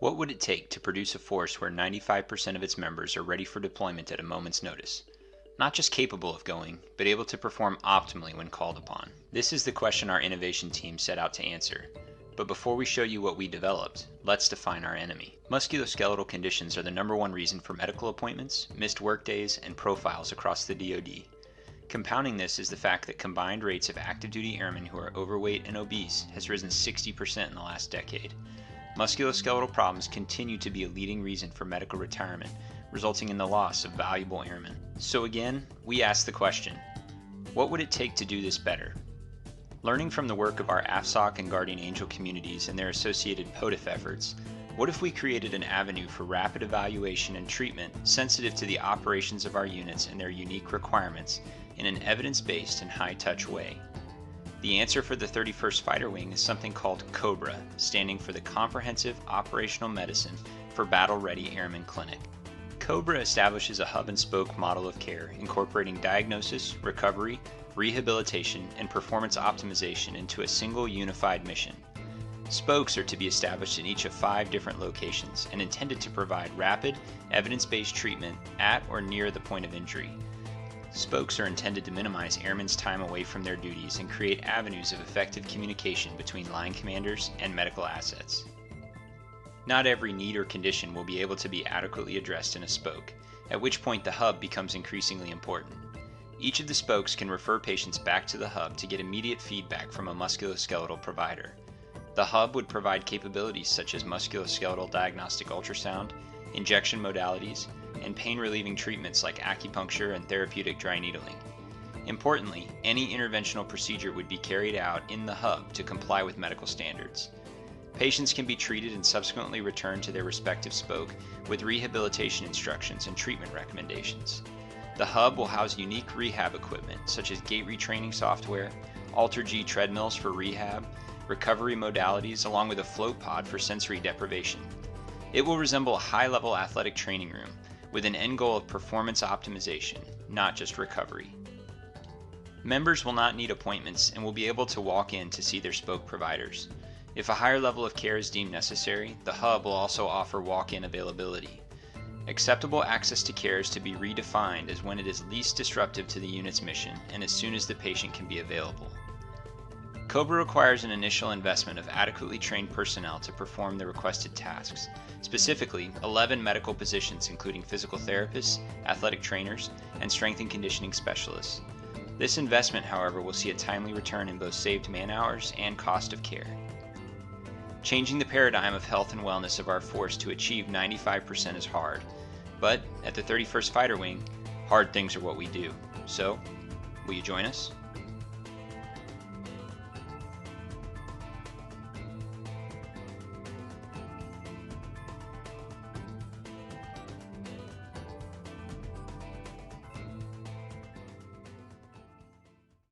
What would it take to produce a force where 95% of its members are ready for deployment at a moment's notice? Not just capable of going, but able to perform optimally when called upon. This is the question our innovation team set out to answer. But before we show you what we developed, let's define our enemy. Musculoskeletal conditions are the #1 reason for medical appointments, missed workdays, and profiles across the DoD. Compounding this is the fact that combined rates of active duty airmen who are overweight and obese has risen 60% in the last decade. Musculoskeletal problems continue to be a leading reason for medical retirement, resulting in the loss of valuable airmen. So again, we ask the question, what would it take to do this better? Learning from the work of our AFSOC and Guardian Angel communities and their associated POTIF efforts, what if we created an avenue for rapid evaluation and treatment sensitive to the operations of our units and their unique requirements in an evidence-based and high-touch way? The answer for the 31st Fighter Wing is something called Cobra, standing for the Comprehensive Operational Medicine for Battle-Ready Airmen Clinic. Cobra establishes a hub-and-spoke model of care incorporating diagnosis, recovery, rehabilitation, and performance optimization into a single unified mission. Spokes are to be established in each of 5 different locations and intended to provide rapid, evidence-based treatment at or near the point of injury. Spokes are intended to minimize airmen's time away from their duties and create avenues of effective communication between line commanders and medical assets. Not every need or condition will be able to be adequately addressed in a spoke, at which point the hub becomes increasingly important. Each of the spokes can refer patients back to the hub to get immediate feedback from a musculoskeletal provider. The hub would provide capabilities such as musculoskeletal diagnostic ultrasound, injection modalities, and pain-relieving treatments like acupuncture and therapeutic dry needling. Importantly, any interventional procedure would be carried out in the hub to comply with medical standards. Patients can be treated and subsequently returned to their respective spoke with rehabilitation instructions and treatment recommendations. The hub will house unique rehab equipment such as gait retraining software, AlterG treadmills for rehab, recovery modalities, along with a float pod for sensory deprivation. It will resemble a high-level athletic training room with an end goal of performance optimization, not just recovery. Members will not need appointments and will be able to walk in to see their spoke providers. If a higher level of care is deemed necessary, the hub will also offer walk-in availability. Acceptable access to care is to be redefined as when it is least disruptive to the unit's mission and as soon as the patient can be available. Cobra requires an initial investment of adequately trained personnel to perform the requested tasks, specifically 11 medical positions including physical therapists, athletic trainers, and strength and conditioning specialists. This investment, however, will see a timely return in both saved man-hours and cost of care. Changing the paradigm of health and wellness of our force to achieve 95% is hard, but at the 31st Fighter Wing, hard things are what we do. So, will you join us?